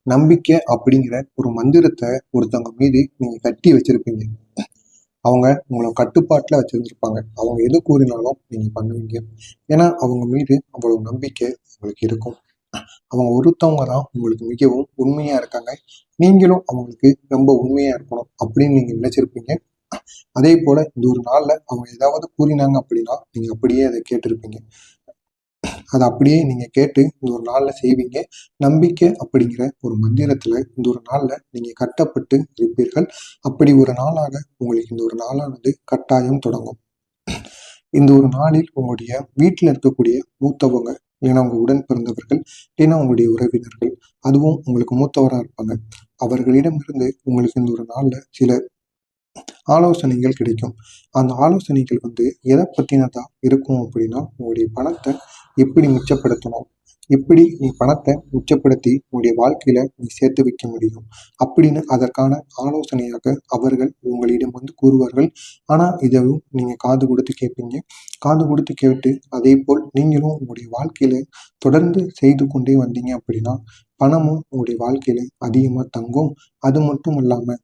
நம்பிக்கை அப்படிங்கிற ஒரு மந்திரத்தை ஒருத்தவங்க மீது நீங்க கட்டி வச்சிருப்பீங்க. அவங்க உங்களை கட்டுப்பாட்டுல வச்சிருந்திருப்பாங்க. அவங்க எது கூறினாலும் நீங்க பண்ணுவீங்க. ஏன்னா அவங்க மீது அவ்வளவு நம்பிக்கை உங்களுக்கு இருக்கும். அவங்க ஒருத்தவங்க தான் உங்களுக்கு மிகவும் உண்மையா இருக்காங்க. நீங்களும் அவங்களுக்கு ரொம்ப உண்மையா இருக்கணும் அப்படின்னு நீங்க நினைச்சிருப்பீங்க. அதே போல இந்த ஒரு நாள்ல அவங்க ஏதாவது கூறினாங்க அப்படின்னா நீங்க அப்படியே அதை கேட்டிருப்பீங்க. அதை அப்படியே நீங்க கேட்டு இந்த ஒரு நாள்ல செய்வீங்க. நம்பிக்கை அப்படிங்கிற ஒரு மந்திரத்துல இந்த ஒரு நாள்ல நீங்க கட்டப்பட்டு இருப்பீர்கள். அப்படி ஒரு நாளாக உங்களுக்கு இந்த ஒரு நாளானது கட்டாயம் தொடங்கும். இந்த ஒரு நாளில் உங்களுடைய வீட்டில் இருக்கக்கூடிய மூத்தவங்க, இல்லைன்னா உங்க உடன் பிறந்தவர்கள், இல்லைன்னா உங்களுடைய உறவினர்கள், அதுவும் உங்களுக்கு மூத்தவராக இருப்பாங்க. அவர்களிடமிருந்து உங்களுக்கு இந்த ஒரு நாள்ல சில ஆலோசனைகள் கிடைக்கும். அந்த ஆலோசனைகள் எதை பத்தினதா இருக்கும் அப்படின்னா, உங்களுடைய பணத்தை எப்படி மிச்சப்படுத்தணும், எப்படி நீ பணத்தை மிச்சப்படுத்தி உங்களுடைய வாழ்க்கையில நீ சேர்த்து வைக்க முடியும் அப்படின்னு அதற்கான ஆலோசனையாக அவர்கள் உங்களிடம் கூறுவார்கள். ஆனா இதையும் நீங்க காது கொடுத்து கேட்பீங்க. காது கொடுத்து கேட்டு அதே போல் நீங்களும் உங்களுடைய வாழ்க்கையில தொடர்ந்து செய்து கொண்டே வந்தீங்க அப்படின்னா பணமும் உங்களுடைய வாழ்க்கையில அதிகமா தங்கும். அது மட்டும் இல்லாம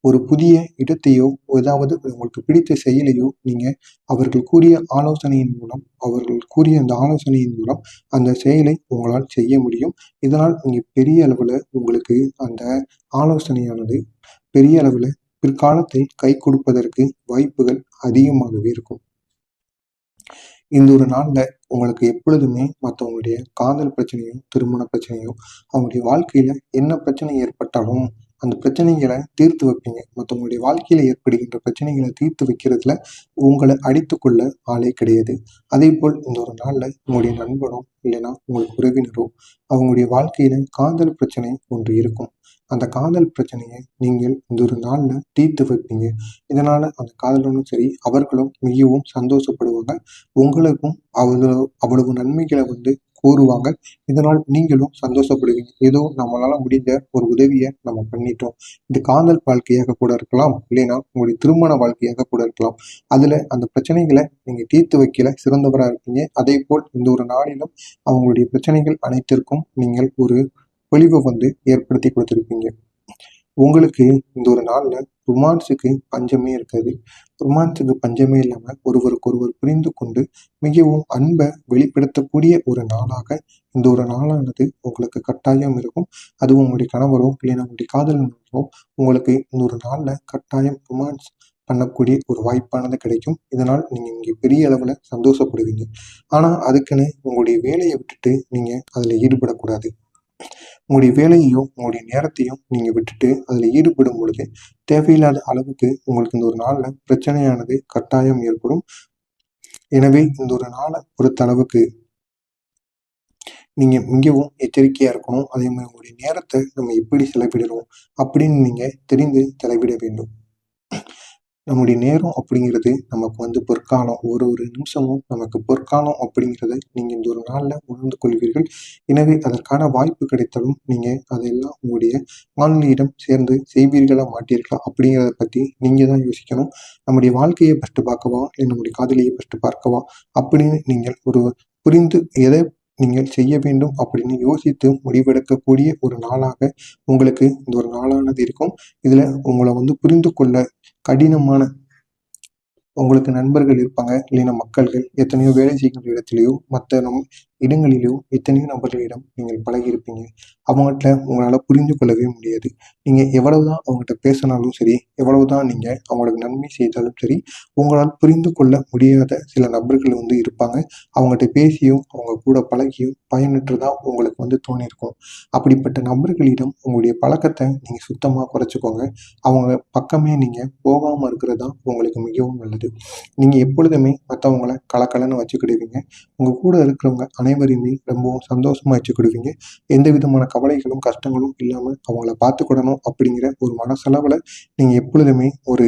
ஒரு புதிய இடத்தையோ ஏதாவது உங்களுக்கு பிடித்த செயலையோ நீங்க அவர்கள் கூறிய ஆலோசனையின் மூலம் அந்த ஆலோசனையின் மூலம் அந்த செயலை உங்களால் செய்ய முடியும். இதனால் நீங்க பெரிய அளவுல உங்களுக்கு அந்த ஆலோசனையானது பெரிய அளவுல பிற்காலத்தில் கை கொடுப்பதற்கு வாய்ப்புகள் அதிகமாகவே இருக்கும். இந்த ஒரு நாள்ல உங்களுக்கு எப்பொழுதுமே மற்றவங்களுடைய காதல் பிரச்சனையோ திருமண பிரச்சனையோ அவங்களுடைய வாழ்க்கையில என்ன பிரச்சனை ஏற்பட்டாலும் அந்த பிரச்சனைகளை தீர்த்து வைப்பீங்க. மற்றவங்களுடைய வாழ்க்கையில ஏற்படுகின்ற பிரச்சனைகளை தீர்த்து வைக்கிறதுல உங்களை அடித்து கொள்ள ஆளே கிடையாது. அதே போல் இந்த ஒரு நாள்ல உங்களுடைய நண்பனோ இல்லைன்னா உங்களுக்கு உறவினரோ அவங்களுடைய வாழ்க்கையில காதல் பிரச்சனை ஒன்று இருக்கும். அந்த காதல் பிரச்சனையை நீங்கள் இந்த ஒரு நாள்ல தீர்த்து வைப்பீங்க. இதனால அந்த காதலனும் சரி அவர்களும் மிகவும் சந்தோஷப்படுவாங்க. உங்களுக்கும் அவ்வளவு அவ்வளவு நன்மைகளை கூறுவாங்க. இதனால் நீங்களும் சந்தோஷப்படுவீங்க. ஏதோ நம்மளால முடிஞ்ச ஒரு உதவியை நம்ம பண்ணிட்டோம். இது காதல் வாழ்க்கையாக கூட இருக்கலாம், இல்லைன்னா உங்களுடைய திருமண வாழ்க்கையாக கூட இருக்கலாம். அதுல அந்த பிரச்சனைகளை நீங்க தீர்த்து வைக்கல சிறந்தவராக இருக்கீங்க. அதே போல் இந்த ஒரு நாளிலும் அவங்களுடைய பிரச்சனைகள் அனைத்திற்கும் நீங்கள் ஒரு பொலிவை ஏற்படுத்தி கொடுத்திருப்பீங்க. உங்களுக்கு இந்த ஒரு நாள்ல ரொமான்ஸுக்கு பஞ்சமே இருக்காது. ரொமான்ஸுக்கு பஞ்சமே இல்லாம ஒருவருக்கு ஒருவர் புரிந்து கொண்டு மிகவும் அன்பை வெளிப்படுத்தக்கூடிய ஒரு நாளாக இந்த ஒரு நாளானது உங்களுக்கு கட்டாயம் இருக்கும். அதுவும் உங்களுடைய கணவரோ இல்லைன்னா உங்களுடைய காதலனோ உங்களுக்கு இந்த ஒரு நாள்ல கட்டாயம் ரொமான்ஸ் பண்ணக்கூடிய ஒரு வாய்ப்பானது கிடைக்கும். இதனால் நீங்க இங்க பெரிய அளவுல சந்தோஷப்படுவீங்க. ஆனா அதுக்குன்னு உங்களுடைய வேலையை விட்டுட்டு நீங்க அதுல ஈடுபடக்கூடாது. உங்களுடைய வேலையையும் உங்களுடைய நேரத்தையும் நீங்க விட்டுட்டு அதுல ஈடுபடும் பொழுது தேவையில்லாத அளவுக்கு உங்களுக்கு இந்த ஒரு நாள்ல பிரச்சனையானது கட்டாயம் ஏற்படும். எனவே இந்த ஒரு நாளை பொறுத்த அளவுக்கு நீங்க மிகவும் எச்சரிக்கையா இருக்கணும். அதே மாதிரி உங்களுடைய நேரத்தை நம்ம எப்படி செலவிடுறோம் அப்படின்னு நீங்க தெரிந்து செலவிட வேண்டும். நம்முடைய நேரம் அப்படிங்கிறது நமக்கு பொற்காலம். ஒரு ஒரு நிமிஷமும் நமக்கு பொற்காலம் அப்படிங்கிறத நீங்க இந்த ஒரு நாள்ல உணர்ந்து கொள்வீர்கள். எனவே அதற்கான வாய்ப்பு கிடைத்தாலும் நீங்க அதையெல்லாம் உங்களுடைய ஆன்மீகம் சேர்ந்து செய்வீர்களா மாட்டீர்களா அப்படிங்கிறத பத்தி நீங்க தான் யோசிக்கணும். நம்முடைய வாழ்க்கையை ஃபர்ஸ்ட் பார்க்கவா இல்லை நம்முடைய காதலியை ஃபர்ஸ்ட் பார்க்கவா அப்படின்னு நீங்கள் ஒரு புரிந்து எதை நீங்கள் செய்ய வேண்டும் அப்படின்னு யோசித்து முடிவெடுக்கக்கூடிய ஒரு நாளாக உங்களுக்கு இந்த ஒரு நாளானது இருக்கும். இதுல உங்களை புரிந்து கொள்ள கடினமான உங்களுக்கு நண்பர்கள் இருப்பாங்க, இல்லைன்னா மக்கள்கள் எத்தனையோ வேலை செய்கின்ற இடத்திலேயோ மற்ற இடங்களிலோ எத்தனையோ நபர்களிடம் நீங்கள் பழகியிருப்பீங்க. அவங்ககிட்ட உங்களால புரிந்து கொள்ளவே முடியாது. நீங்க எவ்வளவுதான் அவங்ககிட்ட பேசினாலும் சரி, எவ்வளவுதான் நீங்க அவங்களுக்கு நன்மை செய்தாலும் சரி, உங்களால் புரிந்து கொள்ள முடியாத சில நபர்கள் இருப்பாங்க. அவங்ககிட்ட பேசியும் அவங்க கூட பழகியும் பயனற்றதா உங்களுக்கு தோணியிருக்கும். அப்படிப்பட்ட நபர்களிடம் உங்களுடைய பழக்கத்தை நீங்க சுத்தமா குறைச்சிக்கோங்க. அவங்க பக்கமே நீங்க போகாம இருக்கிறதா உங்களுக்கு மிகவும் நல்லது. நீங்க எப்பொழுதுமே மற்றவங்களை கலக்கலன்னு வச்சுக்கிடுவீங்க. உங்க கூட இருக்கிறவங்க அனைவரையுமே ரொம்பவும் சந்தோஷமா வச்சுக்கிடுவீங்க. எந்த விதமான கவலைகளும் கஷ்டங்களும் இல்லாம அவங்கள பார்த்துக்கிடணும் அப்படிங்கிற ஒரு மனசளவுல நீங்க எப்பொழுதுமே ஒரு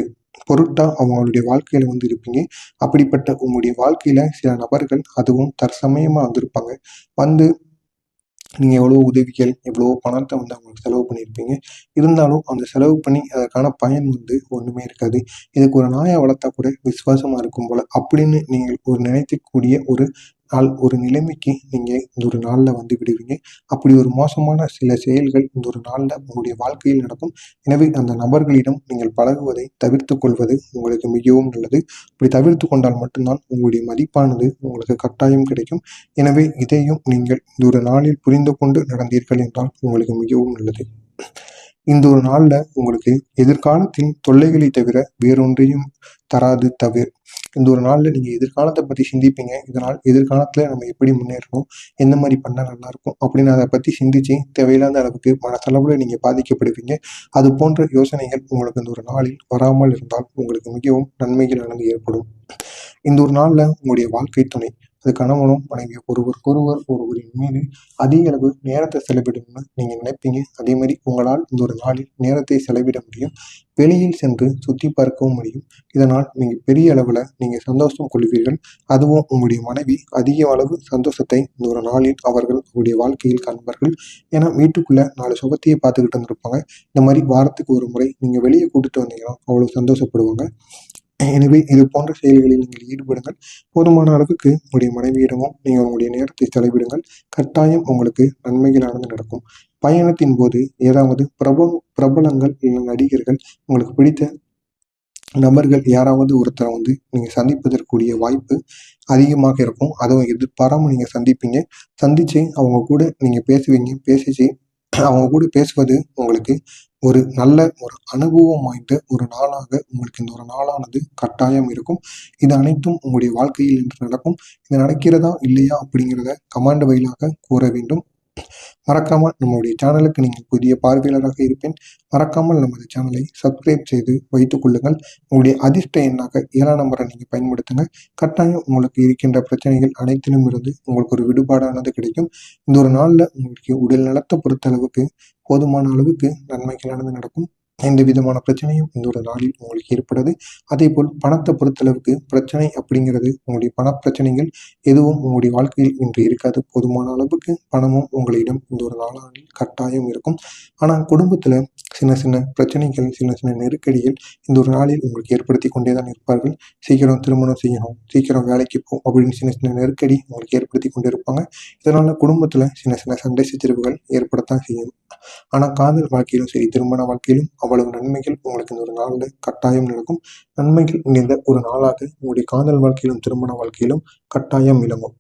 பொருட்டா அவங்களுடைய வாழ்க்கையில இருப்பீங்க. அப்படிப்பட்ட உங்களுடைய வாழ்க்கையில சில நபர்கள் அதுவும் தற்சமயமா வந்திருப்பாங்க. வந்து நீங்க எவ்வளோ உதவிகள், எவ்வளவோ பணத்தை அவங்களுக்கு செலவு பண்ணியிருப்பீங்க. இருந்தாலும் அந்த செலவு பண்ணி அதற்கான பயன் ஒண்ணுமே இருக்காது. இதுக்கு ஒரு நாயை வளர்த்தா கூட விசுவாசமா இருக்கும் போல அப்படின்னு நீங்கள் ஒரு நினைக்கக்கூடிய ஒரு ஒரு நிலைமைக்கு நீங்க இந்த ஒரு நாள்ல வந்து விடுவீங்க. அப்படி ஒரு மோசமான சில செயல்கள் இந்த ஒரு நாள்ல உங்களுடைய வாழ்க்கையில் நடக்கும். எனவே அந்த நபர்களிடம் நீங்கள் பழகுவதை தவிர்த்துக் கொள்வது உங்களுக்கு மிகவும் நல்லது. அப்படி தவிர்த்து கொண்டால் மட்டும்தான் உங்களுடைய மதிப்பானது உங்களுக்கு கட்டாயம் கிடைக்கும். எனவே இதையும் நீங்கள் இந்த ஒரு நாளில் புரிந்து கொண்டு நடந்தீர்கள் என்றால் உங்களுக்கு மிகவும் நல்லது. இந்த ஒரு நாள்ல உங்களுக்கு எதிர்காலத்தின் தொல்லைகளை தவிர வேறொன்றையும் தராது தவிர இந்த ஒரு நாள்ல நீங்க எதிர்காலத்தை பத்தி சிந்திப்பீங்க. இதனால் எதிர்காலத்துல நம்ம எப்படி முன்னேறணும், எந்த மாதிரி பண்ணா நல்லா இருக்கும் அப்படின்னு அதை பத்தி சிந்திச்சு தேவையில்லாத அளவுக்கு மனசளவுல நீங்க பாதிக்கப்படுவீங்க. அது போன்ற யோசனைகள் உங்களுக்கு இந்த ஒரு நாளில் வராமல் இருந்தால் உங்களுக்கு மிகவும் நன்மைகளானது ஏற்படும். இந்த ஒரு நாள்ல உங்களுடைய வாழ்க்கை துணை, அது கணவனும் மனைவி ஒருவருக்கொருவர் ஒருவரின் மீது அதிக அளவு நேரத்தை செலவிடணும்னு நீங்க நினைப்பீங்க. அதே மாதிரி உங்களால் இந்த ஒரு நாளில் நேரத்தை செலவிட முடியும். வெளியில் சென்று சுத்தி பார்க்கவும் முடியும். இதனால் நீங்க பெரிய அளவுல நீங்க சந்தோஷம் கொள்வீர்கள். அதுவும் உங்களுடைய மனைவி அதிக அளவு சந்தோஷத்தை இந்த ஒரு நாளில் அவர்கள் உங்களுடைய வாழ்க்கையில் காண்பார்கள். ஏன்னா வீட்டுக்குள்ள 4 சுகத்தையே பார்த்துக்கிட்டு இருந்திருப்பாங்க. இந்த மாதிரி வாரத்துக்கு ஒரு முறை நீங்க வெளியே கூட்டிட்டு வந்தீங்கன்னா அவ்வளவு சந்தோஷப்படுவாங்க. எனவே இது போன்ற செயல்களில் நீங்கள் ஈடுபடுங்கள். போதுமான அளவுக்கு உங்களுடைய மனைவியிடமும் நீங்கள் உங்களுடைய நேரத்தை செலவிடுங்கள். கட்டாயம் உங்களுக்கு நன்மைகளானது நடக்கும். பயணத்தின் போது ஏதாவது பிரபலங்கள் இல்லை நடிகர்கள், உங்களுக்கு பிடித்த நபர்கள் யாராவது ஒருத்தரை வந்து நீங்க சந்திப்பதற்குரிய வாய்ப்பு அதிகமாக இருக்கும். அதுவும் எதிர்பாராம நீங்க சந்திப்பீங்க. சந்திச்சு அவங்க கூட நீங்க பேசுவீங்க. பேசிச்சு அவங்க கூட பேசுவது உங்களுக்கு ஒரு நல்ல ஒரு அனுபவம் வாய்ந்த ஒரு நாளாக உங்களுக்கு இந்த ஒரு நாளானது கட்டாயம் இருக்கும். இது அனைத்தும் உங்களுடைய வாழ்க்கையில் இன்று நடக்கும். இது நடக்கிறதா இல்லையா அப்படிங்கிறத கமெண்ட் வாயிலாக கூற வேண்டும். மறக்காமல் நம்மளுடைய சேனலுக்கு நீங்கள் புதிய பார்வையாளராக இருப்பேன். மறக்காமல் நமது சேனலை சப்ஸ்கிரைப் செய்து வைத்துக் கொள்ளுங்கள். உங்களுடைய அதிர்ஷ்ட எண்ணாக 7ஆம் நம்பரை நீங்கள் பயன்படுத்துங்க. கட்டாயம் உங்களுக்கு இருக்கின்ற பிரச்சனைகள் அனைத்திலும் இருந்து உங்களுக்கு ஒரு விடுபாடானது கிடைக்கும். இந்த ஒரு நாளில் உங்களுக்கு உடல் நலத்தை பொறுத்த அளவுக்கு போதுமான அளவுக்கு நன்மைகளானது நடக்கும். எந்த விதமான பிரச்சனையும் இந்த ஒரு நாளில் உங்களுக்கு ஏற்படாது. அதே போல் பணத்தை பொறுத்தளவுக்கு பிரச்சனை அப்படிங்கிறது உங்களுடைய பண பிரச்சனைகள் எதுவும் உங்களுடைய வாழ்க்கையில் இன்று இருக்காது. போதுமான அளவுக்கு பணமும் உங்களிடம் இந்த ஒரு நாளானில் கட்டாயம் இருக்கும். ஆனால் குடும்பத்துல சின்ன சின்ன பிரச்சனைகள், சின்ன சின்ன நெருக்கடிகள் இந்த ஒரு நாளில் உங்களுக்கு ஏற்படுத்தி கொண்டே தான் இருப்பார்கள். சீக்கிரம் திருமணம் செய்யணும், சீக்கிரம் வேலைக்கு போ அப்படின்னு சின்ன சின்ன நெருக்கடி உங்களுக்கு ஏற்படுத்தி கொண்டு இருப்பாங்க. இதனால குடும்பத்துல சின்ன சின்ன சண்டை சச்சரவுகள் ஏற்படத்தான் செய்யும். ஆனா காதல் வாழ்க்கையிலும் சரி, திருமண வாழ்க்கையிலும் அவ்வளவு நன்மைகள் உங்களுக்கு இந்த ஒரு நாள்ல கட்டாயம் நடக்கும். நன்மைகள் நிறைந்த ஒரு நாளாக உங்களுடைய காதல் வாழ்க்கையிலும் திருமண வாழ்க்கையிலும் கட்டாயம் விளங்கும்.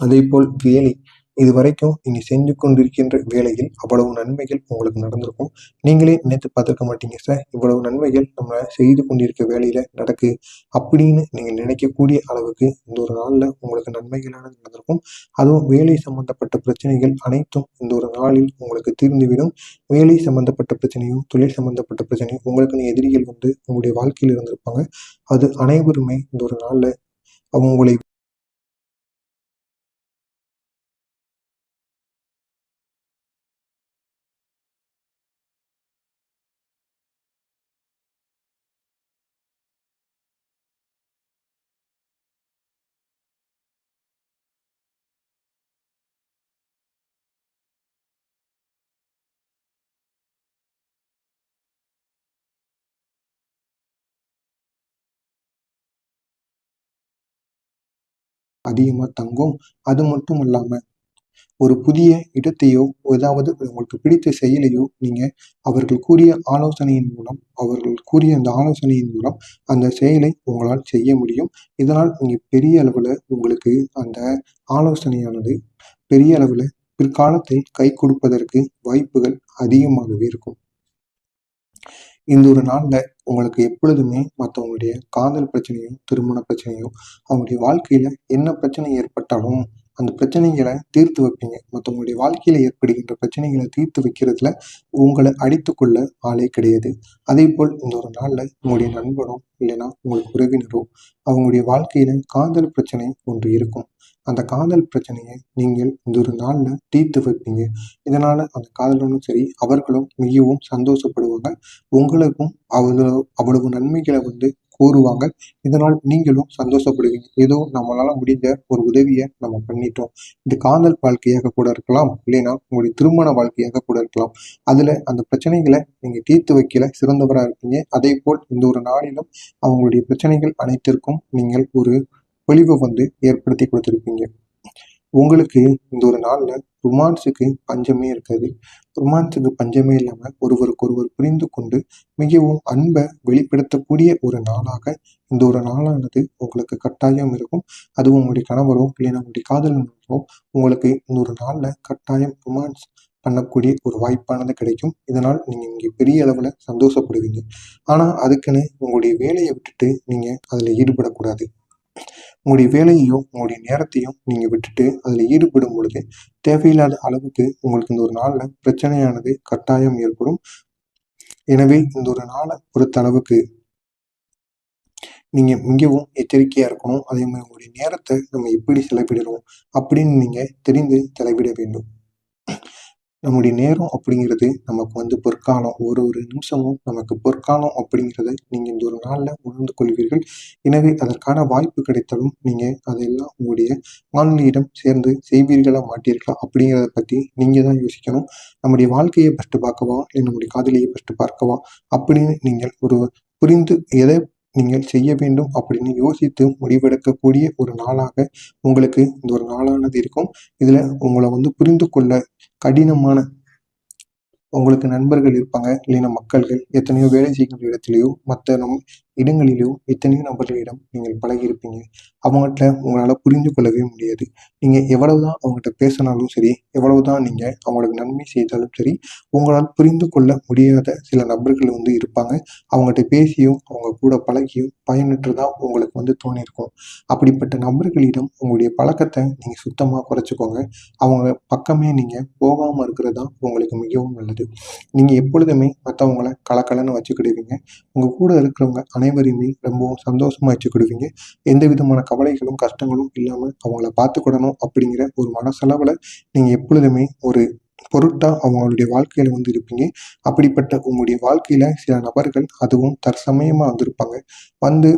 அதே போல் வேலை, இதுவரைக்கும் நீங்க செஞ்சு கொண்டிருக்கின்ற வேலையில் அவ்வளவு நன்மைகள் உங்களுக்கு நடந்திருக்கும். நீங்களே நினைத்து பார்த்திருக்க மாட்டீங்க, சார் இவ்வளவு நன்மைகள் நம்ம செய்து கொண்டிருக்க வேலையில நடக்கு அப்படின்னு நீங்க நினைக்கக்கூடிய அளவுக்கு இந்த ஒரு நாள்ல உங்களுக்கு நன்மைகளானது நடந்திருக்கும். அதுவும் வேலை சம்பந்தப்பட்ட பிரச்சனைகள் அனைத்தும் இந்த ஒரு நாளில் உங்களுக்கு தீர்ந்துவிடும். வேலை சம்பந்தப்பட்ட பிரச்சனையும் தொழில் சம்பந்தப்பட்ட பிரச்சனையும் உங்களுக்குன்னு எதிரிகள் வந்து உங்களுடைய வாழ்க்கையில் இருந்திருப்பாங்க. அது அனைவருமே இந்த ஒரு நாள்ல அவங்களை அதிகமா தங்கும். அது மட்டும் இல்லாம ஒரு புதிய இடத்தையோ, ஏதாவது உங்களுக்கு பிடித்த செயலையோ நீங்க அவர்கள் கூறிய ஆலோசனையின் மூலம் அந்த ஆலோசனையின் மூலம் அந்த செயலை உங்களால் செய்ய முடியும். இதனால் நீங்க பெரிய அளவுல உங்களுக்கு அந்த ஆலோசனையானது பெரிய அளவுல பிற்காலத்தில் கை கொடுப்பதற்கு வாய்ப்புகள் அதிகமாகவே இருக்கும். இந்த ஒரு நாள்ல உங்களுக்கு எப்பொழுதுமே மத்தவங்களுடைய காதல் பிரச்சனையோ, திருமண பிரச்சனையோ, அவங்களுடைய வாழ்க்கையில என்ன பிரச்சனை ஏற்பட்டாலும் அந்த பிரச்சனைகளை தீர்த்து வைப்பீங்க. மத்தவங்களுடைய வாழ்க்கையில ஏற்படுகின்ற பிரச்சனைகளை தீர்த்து வைக்கிறதுல உங்களை அடித்துக்கொள்ள ஆளே கிடையாது. அதேபோல் இந்த ஒரு நாள்ல உங்களுடைய நண்பனோ இல்லைன்னா உங்களுக்கு உறவினரோ அவங்களுடைய வாழ்க்கையில காதல் பிரச்சனை ஒன்று இருக்கும். அந்த காதல் பிரச்சனையை நீங்கள் இந்த ஒரு நாள்ல தீர்த்து வைப்பீங்க. இதனால அந்த காதலனும் சரி, அவர்களும் மிகவும் சந்தோஷப்படுவாங்க. உங்களுக்கும் அவ்வளவு நன்மைகளை வந்து கூறுவாங்க. இதனால் நீங்களும் சந்தோஷப்படுவீங்க. ஏதோ நம்மளால முடிஞ்ச ஒரு உதவியை நம்ம பண்ணிட்டோம். இது காதல் வாழ்க்கையாக கூட இருக்கலாம், இல்லைன்னா உங்களுடைய திருமண வாழ்க்கையாக கூட இருக்கலாம். அதுல அந்த பிரச்சனைகளை நீங்க தீர்த்து வைக்கல சிறந்தவரா இருப்பீங்க. அதே போல் இந்த ஒரு நாளிலும் அவங்களுடைய பிரச்சனைகள் அனைத்திற்கும் நீங்கள் ஒரு பொலிவை வந்து ஏற்படுத்தி கொடுத்துருப்பீங்க. உங்களுக்கு இந்த ஒரு நாள்ல ரொமான்ஸுக்கு பஞ்சமே இருக்காது. ரொமான்ஸுக்கு பஞ்சமே இல்லாம ஒருவருக்கொருவர் புரிந்து கொண்டு மிகவும் அன்பை வெளிப்படுத்தக்கூடிய ஒரு நாளாக இந்த ஒரு நாளானது உங்களுக்கு கட்டாயம் இருக்கும். அதுவும் உங்களுடைய கணவரோ இல்லைன்னா உங்களுடைய காதலனோ உங்களுக்கு இந்த ஒரு நாள்ல கட்டாயம் ரொமான்ஸ் பண்ணக்கூடிய ஒரு வாய்ப்பானது கிடைக்கும். இதனால் நீங்க இங்க பெரிய அளவுல சந்தோஷப்படுவீங்க. ஆனா அதுக்குன்னு உங்களுடைய வேலையை விட்டுட்டு நீங்க அதுல ஈடுபடக்கூடாது. உங்களுடைய வேலையையும் உங்களுடைய நேரத்தையும் நீங்க விட்டுட்டு அதுல ஈடுபடும் பொழுது தேவையில்லாத அளவுக்கு உங்களுக்கு இந்த ஒரு நாள்ல பிரச்சனையானது கட்டாயம் ஏற்படும். எனவே இந்த ஒரு நாளை பொறுத்த அளவுக்கு நீங்க மிகவும் எச்சரிக்கையா இருக்கணும். அதே மாதிரி உங்களுடைய நேரத்தை நம்ம எப்படி செலவிடுறோம் அப்படின்னு நீங்க தெரிந்து செலவிட வேண்டும். நம்முடைய நேரம் அப்படிங்கிறது நமக்கு வந்து பொற்காலம். ஒரு ஒரு நிமிஷமும் நமக்கு பொற்காலம் அப்படிங்கிறத நீங்க இந்த ஒரு நாள்ல உணர்ந்து கொள்வீர்கள். எனவே அதற்கான வாய்ப்பு கிடைத்தாலும் நீங்க அதெல்லாம் உங்களுடைய மாணவியிடம் சேர்ந்து செய்வீர்களா மாட்டீர்களா அப்படிங்கிறத பத்தி நீங்க தான் யோசிக்கணும். நம்முடைய வாழ்க்கையை ஃபர்ஸ்ட் பார்க்கவா இல்லை நம்முடைய காதலியை ஃபர்ஸ்ட் பார்க்கவா அப்படின்னு நீங்கள் ஒரு புரிந்து எதை நீங்கள் செய்ய வேண்டும் அப்படின்னு யோசித்து முடிவெடுக்கக்கூடிய ஒரு நாளாக உங்களுக்கு இந்த ஒரு நாளானது இருக்கும். இதுல உங்களை வந்து புரிந்து கொள்ள கடினமான உங்களுக்கு நண்பர்கள் இருப்பாங்க, இல்லைன்னா மக்கள்கள் எத்தனையோ வேலை செய்கின்ற இடத்திலேயோ மற்ற இடங்களிலோ எத்தனையோ நபர்களிடம் நீங்கள் பழகியிருப்பீங்க. அவங்ககிட்ட உங்களால் புரிந்து கொள்ளவே முடியாது. நீங்கள் எவ்வளவுதான் அவங்ககிட்ட பேசினாலும் சரி, எவ்வளவுதான் நீங்கள் அவங்களுக்கு நன்மை செய்தாலும் சரி, உங்களால் புரிந்து கொள்ள முடியாத சில நபர்கள் வந்து இருப்பாங்க. அவங்ககிட்ட பேசியும் அவங்க கூட பழகியும் பயனற்றதா உங்களுக்கு வந்து தோணியிருக்கும். அப்படிப்பட்ட நபர்களிடம் உங்களுடைய பழக்கத்தை நீங்கள் சுத்தமாக குறைச்சிக்கோங்க. அவங்க பக்கமே நீங்கள் போகாமல் இருக்கிறது தான் உங்களுக்கு மிகவும் நல்லது. நீங்க எப்பொழுதுமே மற்றவங்களை கலக்கலன்னு வச்சுக்கிடுவீங்க. உங்க கூட இருக்கிறவங்க அனைவரையுமே ரொம்பவும் சந்தோஷமா வச்சுக்கிடுவீங்க. எந்த விதமான கவலைகளும் கஷ்டங்களும் இல்லாம அவங்கள பார்த்துக்கிடணும் அப்படிங்கிற ஒரு மனசளவுல நீங்க எப்பொழுதுமே ஒரு பொருட்டா அவங்களுடைய வாழ்க்கையில வந்து இருப்பீங்க. அப்படிப்பட்ட உங்களுடைய வாழ்க்கையில சில நபர்கள் அதுவும் தற்சமயமா வந்திருப்பாங்க. வந்து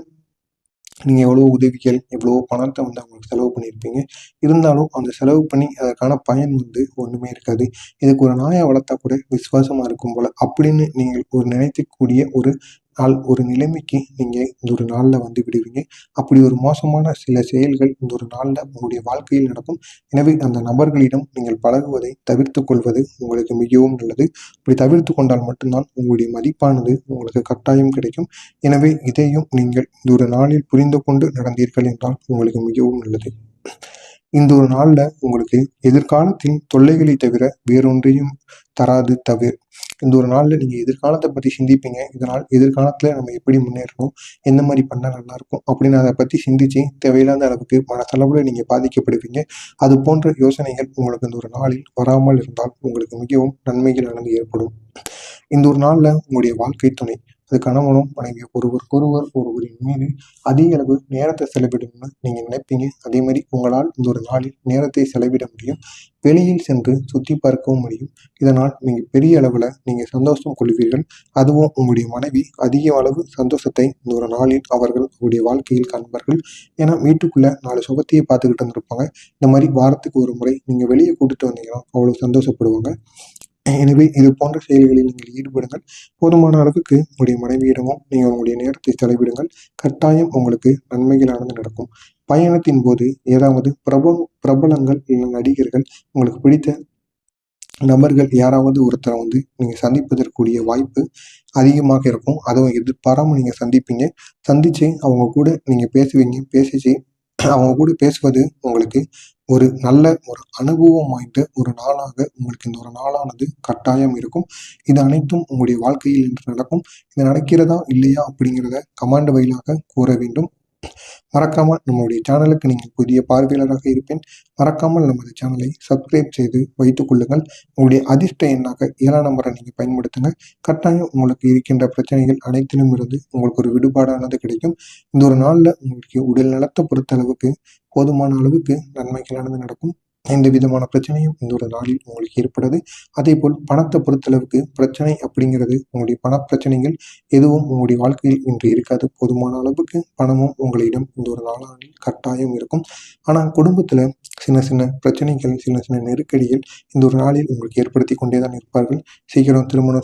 நீங்க எவ்வளோ உதவிகள், எவ்வளோ பணத்தை வந்து அவங்களுக்கு செலவு பண்ணியிருப்பீங்க. இருந்தாலும் அந்த செலவு பண்ணி அதற்கான பயன் வந்து ஒண்ணுமே இருக்காது. இதுக்கு ஒரு நாய வளர்த்தா கூட விசுவாசமா இருக்கும் போல அப்படின்னு நீங்கள் ஒரு நினைக்கக்கூடிய ஒரு நாள், ஒரு நிலைமைக்கு நீங்க இந்த ஒரு நாள்ல வந்து விடுவீங்க. அப்படி ஒரு மோசமான சில செயல்கள் இந்த ஒரு நாள்ல உங்களுடைய வாழ்க்கையில் நடக்கும். எனவே அந்த நபர்களிடம் நீங்கள் பழகுவதை தவிர்த்துக் கொள்வது உங்களுக்கு மிகவும் நல்லது. இப்படி தவிர்த்து கொண்டால் மட்டும்தான் உங்களுடைய மதிப்பானது உங்களுக்கு கட்டாயம் கிடைக்கும். எனவே இதையும் நீங்கள் இந்த ஒரு நாளில் புரிந்து கொண்டு நடந்தீர்கள் என்றால் உங்களுக்கு மிகவும் நல்லது. இந்த ஒரு நாள்ல உங்களுக்கு எதிர்காலத்தில் தொல்லைகளை தவிர வேறொன்றையும் தராது தவிர இந்த ஒரு நாள்ல நீங்க எதிர்காலத்தை பத்தி சிந்திப்பீங்க. இதனால் எதிர்காலத்துல நம்ம எப்படி முன்னேறணும், எந்த மாதிரி பண்ணா நல்லா இருக்கும் அப்படின்னு அதை பத்தி சிந்திச்சு தேவையில்லாத அளவுக்கு மனசளவுல நீங்க பாதிக்கப்படுவீங்க. அது போன்ற யோசனைகள் உங்களுக்கு இந்த ஒரு நாளில் வராமல் இருந்தால் உங்களுக்கு மிகவும் நன்மைகளானது ஏற்படும். இந்த ஒரு நாள்ல உங்களுடைய வாழ்க்கை துணை, அது கணவனும் மனைவி ஒருவருக்கொருவர் ஒருவரின் மீது அதிக அளவு நேரத்தை செலவிடணும்னு நீங்க நினைப்பீங்க. அதே மாதிரி உங்களால் இந்த ஒரு நாளில் நேரத்தை செலவிட முடியும். வெளியில் சென்று சுத்தி பார்க்கவும் முடியும். இதனால் நீங்க பெரிய அளவுல நீங்க சந்தோஷம் கொள்வீர்கள். அதுவும் உங்களுடைய மனைவி அதிக அளவு சந்தோஷத்தை இந்த ஒரு நாளில் அவர்கள் உங்களுடைய வாழ்க்கையில் காண்பார்கள். ஏன்னா வீட்டுக்குள்ள 4 சுகத்தையே பார்த்துக்கிட்டு இருந்திருப்பாங்க. இந்த மாதிரி வாரத்துக்கு ஒரு முறை நீங்க வெளியே கூட்டிட்டு வந்தீங்கன்னா அவ்வளவு சந்தோஷப்படுவாங்க. எனவே இது போன்ற செயல்களில் நீங்கள் ஈடுபடுங்கள். போதுமான அளவுக்கு உங்களுடைய மனைவியிடமும் நீங்கள் உங்களுடைய நேரத்தை செலவிடுங்கள். கட்டாயம் உங்களுக்கு நன்மைகளானது நடக்கும். பயணத்தின் போது ஏதாவது பிரபலங்கள் இல்லை நடிகர்கள், உங்களுக்கு பிடித்த நபர்கள் யாராவது ஒருத்தரை வந்து நீங்க சந்திப்பதற்குரிய வாய்ப்பு அதிகமாக இருக்கும். அதுவும் எதிர்பாராம நீங்க சந்திப்பீங்க. சந்திச்சு அவங்க கூட நீங்க பேசுவீங்க. பேசிச்சு அவங்க கூட பேசுவது உங்களுக்கு ஒரு நல்ல ஒரு அனுபவம் வாய்ந்த ஒரு நாளாக உங்களுக்கு இந்த ஒரு நாளானது கட்டாயம் இருக்கும். இது அனைத்தும் உங்களுடைய வாழ்க்கையில் இன்று நடக்கும். இது நடக்கிறதா இல்லையா அப்படிங்கிறத கமெண்ட் வாயிலாக கூற வேண்டும். மறக்காம நம்மளுடைய சேனலுக்கு நீங்கள் புதிய பார்வையாளராக இருப்பேன். மறக்காமல் நமது சேனலை சப்ஸ்கிரைப் செய்து வைத்துக் கொள்ளுங்கள். உங்களுடைய அதிர்ஷ்ட எண்ணாக 7ஆம் நம்பரை நீங்கள் பயன்படுத்துங்க. கட்டாயம் உங்களுக்கு இருக்கின்ற பிரச்சனைகள் அனைத்திலும் இருந்து உங்களுக்கு ஒரு விடுபாடானது கிடைக்கும். இந்த ஒரு நாளில் உங்களுக்கு உடல் நலத்தை பொறுத்த அளவுக்கு போதுமான அளவுக்கு நன்மைகளானது நடக்கும். எந்த விதமான பிரச்சனையும் இந்த ஒரு நாளில் உங்களுக்கு ஏற்படாது. அதே போல் பணத்தை பொறுத்தளவுக்கு பிரச்சனை அப்படிங்கிறது உங்களுடைய பண பிரச்சனைகள் எதுவும் உங்களுடைய வாழ்க்கையில் இன்று இருக்காது. போதுமான அளவுக்கு பணமும் உங்களிடம் இந்த ஒரு நாளானில் கட்டாயம் இருக்கும். ஆனால் குடும்பத்துல சின்ன சின்ன பிரச்சனைகள், சின்ன சின்ன நெருக்கடிகள் இந்த ஒரு நாளில் உங்களுக்கு ஏற்படுத்தி கொண்டே தான் இருப்பார்கள். சீக்கிரம் திருமணம்